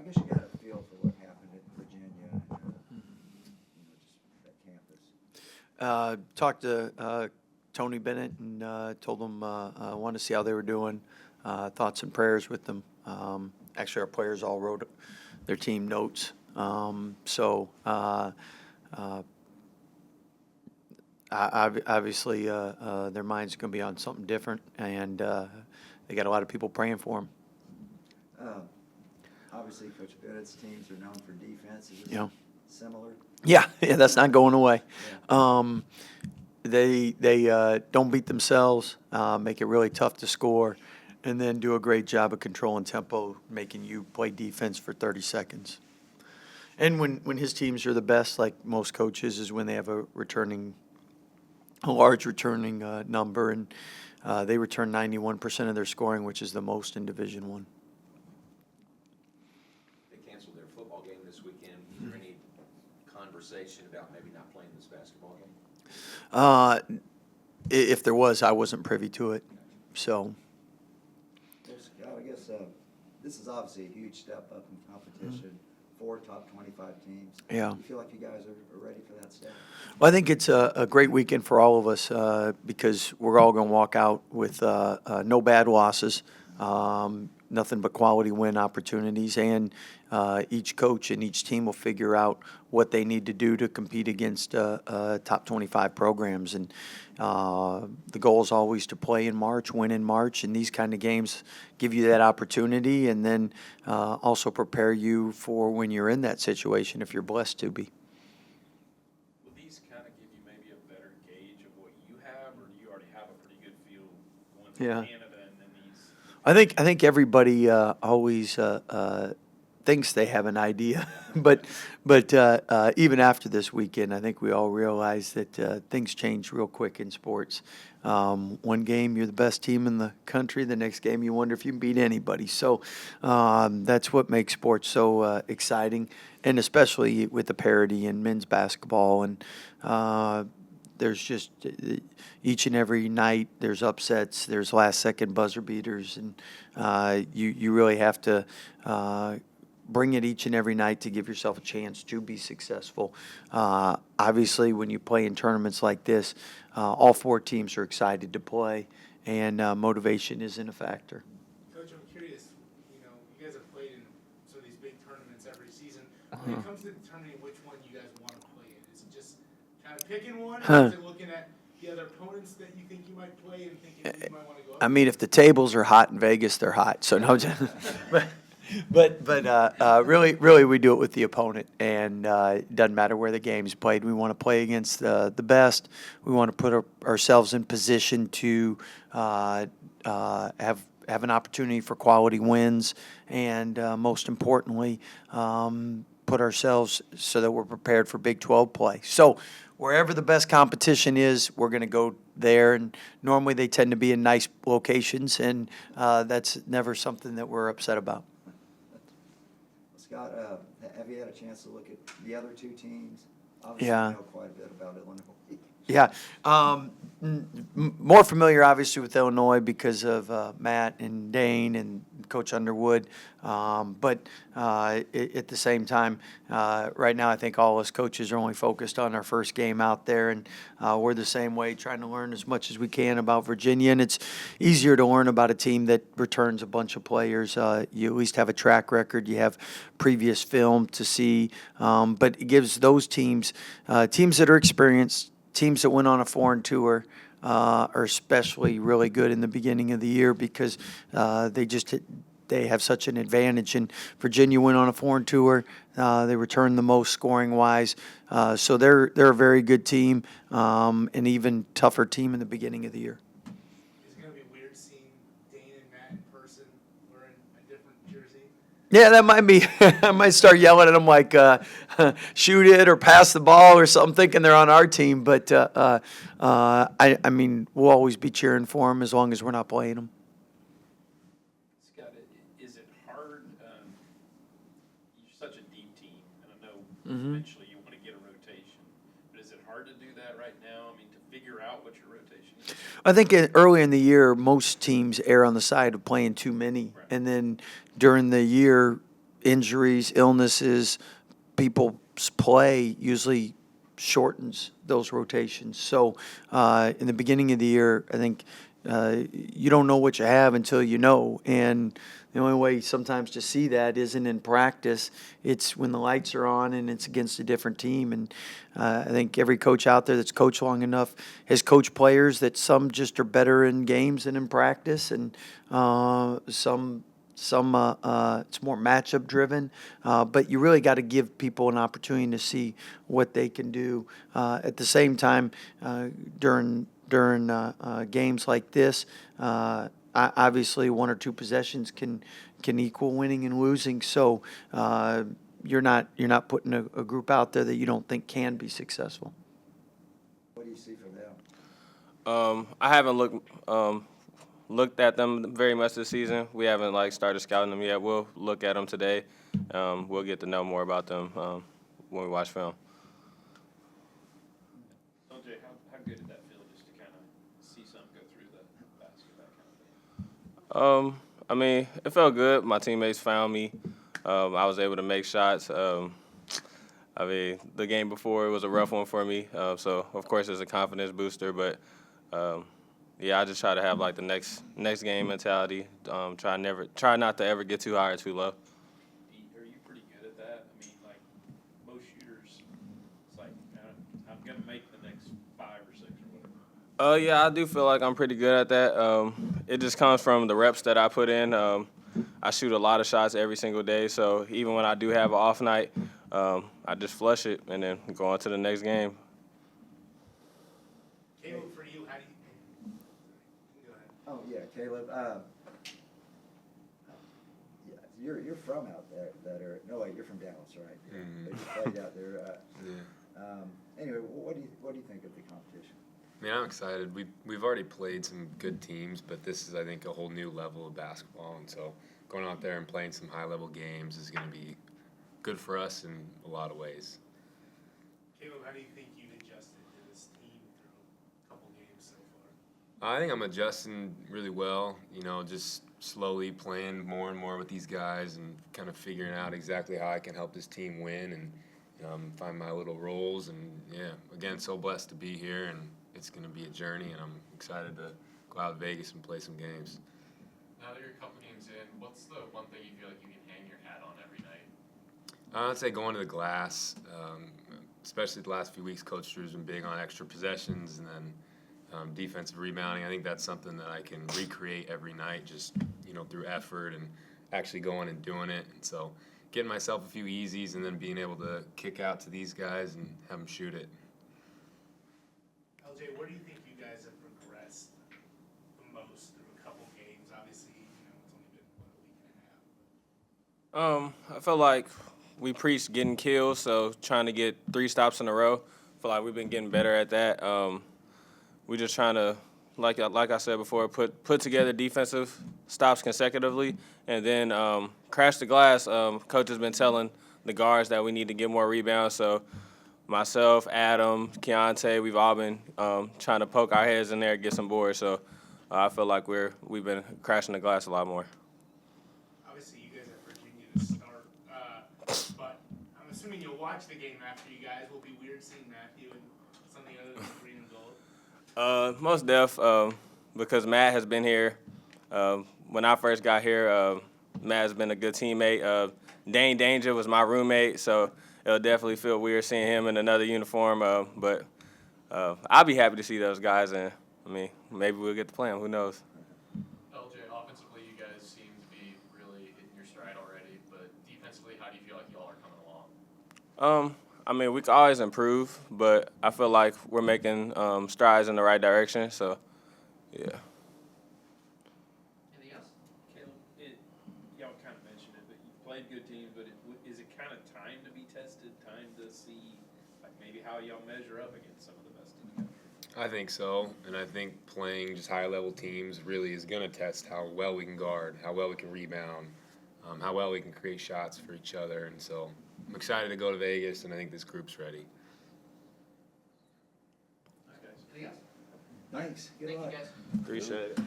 guess you got a feel for what happened at Virginia and just that campus. Talked to Tony Bennett and told him I wanted to see how they were doing. Thoughts and prayers with them. Actually, our players all wrote their team notes. Obviously, their mind's going to be on something different, and they got a lot of people praying for them. Obviously, Coach Bennett's teams are known for defense. Is Yeah. this similar? Yeah, that's not going away. Yeah. They don't beat themselves, make it really tough to score, and then do a great job of controlling tempo, making you play defense for 30 seconds. And when his teams are the best, like most coaches, is when they have a large returning number, and they return 91% of their scoring, which is the most in Division I. They canceled their football game this weekend. Is there any conversation about maybe not playing this basketball game? If there was, I wasn't privy to it. So, Well, Scott, I guess this is obviously a huge step up in competition. 4 top 25 teams. Yeah. You feel like you guys are ready for that step? well, I think it's a great weekend for all of us because we're all going to walk out with no bad losses, nothing but quality win opportunities, and each coach and each team will figure out what they need to do to compete against top 25 programs. And the goal is always to play in March, win in March, and these kind of games give you that opportunity, and then also prepare you for when you're in that situation if you're blessed to be. Will these kind of give you maybe a better gauge of what you have, or do you already have a pretty good feel going through Yeah. Canada and then these? I think everybody always thinks they have an idea, but even after this weekend, I think we all realize that things change real quick in sports. One game you're the best team in the country, the next game you wonder if you can beat anybody. So that's what makes sports so exciting, and especially with the parity in men's basketball. And there's just each and every night there's upsets, there's last second buzzer beaters, and you really have to bring it each and every night to give yourself a chance to be successful. Obviously, when you play in tournaments like this, all 4 teams are excited to play, and motivation isn't a factor. Coach, I'm curious, you guys have played in some of these big tournaments every season. When it comes to determining which one you guys want to play in, is it just kind of picking one, or is it looking at the other opponents that you think you might play and thinking who you might want to go up I mean, if the tables are hot in Vegas, they're hot. So no, but really, we do it with the opponent, and it doesn't matter where the game's played. We want to play against the best. We want to put ourselves in position to have an opportunity for quality wins, and most importantly, put ourselves so that we're prepared for Big 12 play. So wherever the best competition is, we're going to go there, and normally they tend to be in nice locations, and that's never something that we're upset about. Scott, have you had a chance to look at the other 2 teams? Obviously, Yeah. you know quite a bit about Illinois. Yeah. More familiar, obviously, with Illinois because of Matt and Dane and Coach Underwood. But at the same time, right now, I think all us coaches are only focused on our first game out there. And we're the same way, trying to learn as much as we can about Virginia. And it's easier to learn about a team that returns a bunch of players. You at least have a track record. You have previous film to see. But it gives those teams that are experienced, teams that went on a foreign tour, are especially really good in the beginning of the year because they have such an advantage. And Virginia went on a foreign tour. They returned the most scoring wise. So they're a very good team, an even tougher team in the beginning of the year. Is it going to be weird seeing Dane and Matt in person wearing a different jersey? Yeah, that might be. I might start yelling at them like, shoot it or pass the ball or something, thinking they're on our team. But, I mean, we'll always be cheering for them as long as we're not playing them. Scott, is it hard? You're such a deep team, and I know eventually you want to get a rotation. But is it hard to do that right now? I mean, to figure out what your rotation is? I think early in the year, most teams err on the side of playing too many. Right. And then during the year, injuries, illnesses, people's play usually shortens those rotations. So in the beginning of the year, I think you don't know what you have until you know. And the only way sometimes to see that isn't in practice. It's when the lights are on and it's against a different team. And I think every coach out there that's coached long enough has coached players that some just are better in games than in practice, and some it's more matchup driven, but you really got to give people an opportunity to see what they can do. At the same time, during games like this, obviously 1 or 2 possessions can equal winning and losing. So you're not putting a group out there that you don't think can be successful. What do you see from them? I haven't looked at them very much this season. We haven't started scouting them yet. We'll look at them today. We'll get to know more about them when we watch film. LJ, how good did that feel just to kind of see something go through the basket, that kind of thing? I mean, it felt good. My teammates found me. I was able to make shots. I mean, the game before, it was a rough one for me. So, of course, it's a confidence booster. But, yeah, I just try to have, the next game mentality. Try not to ever get too high or too low. Are you pretty good at that? I mean, most shooters, it's I'm going to make the next 5 or 6 or whatever. Yeah, I do feel like I'm pretty good at that. It just comes from the reps that I put in. I shoot a lot of shots every single day, so even when I do have an off night, I just flush it and then go on to the next game. Caleb, for you, how do you go ahead? Oh, yeah, Caleb. Yeah, you're from out there. No, wait, you're from Dallas, right? Yeah. Mhm. But you played out there. Yeah. Anyway, what do you think of the competition? I mean, I'm excited. We've already played some good teams, but this is, I think, a whole new level of basketball. And so going out there and playing some high-level games is going to be good for us in a lot of ways. Caleb, how do you think you've adjusted to this team through a couple games so far? I think I'm adjusting really well, just slowly playing more and more with these guys and kind of figuring out exactly how I can help this team win and find my little roles. And, yeah, again, so blessed to be here, and it's going to be a journey, and I'm excited to go out to Vegas and play some games. Now that you're a couple games in, what's the one thing you feel like you can hang your hat on every night? I'd say going to the glass, especially the last few weeks, Coach Drew's been big on extra possessions and then defensive rebounding. I think that's something that I can recreate every night just, through effort and actually going and doing it. And so getting myself a few easies and then being able to kick out to these guys and have them shoot it. LJ, where do you think you guys have progressed the most through a couple games? Obviously, it's only been, a week and a half. I feel like we preached getting kills, so trying to get 3 stops in a row. I feel like we've been getting better at that. We're just trying to, like I said before, put together defensive stops consecutively, and then crash the glass. Coach has been telling the guards that we need to get more rebounds. So myself, Adam, Keontae, we've all been trying to poke our heads in there and get some boards. So I feel like we've been crashing the glass a lot more. Obviously, you guys have Virginia to start, but I'm assuming you'll watch the game after you guys. Will it be weird seeing Matthew and something other than green and gold? Most def, because Matt has been here. When I first got here, Matt has been a good teammate. Dane Danger was my roommate, so it'll definitely feel weird seeing him in another uniform. But I'll be happy to see those guys, and maybe we'll get to play them. Who knows? LJ, offensively, you guys seem to be really hitting your stride already, but defensively, how do you feel like y'all are coming along? We can always improve, but I feel like we're making strides in the right direction. So, yeah. Anything else? Caleb, y'all kind of mentioned it, but you've played good teams, but is it kind of time to be tested, time to see maybe how y'all measure up against some of the best in the country? I think so, and I think playing just higher-level teams really is going to test how well we can guard, how well we can rebound, how well we can create shots for each other, and so I'm excited to go to Vegas, and I think this group's ready. Nice guys. Thanks. Good luck. Appreciate it.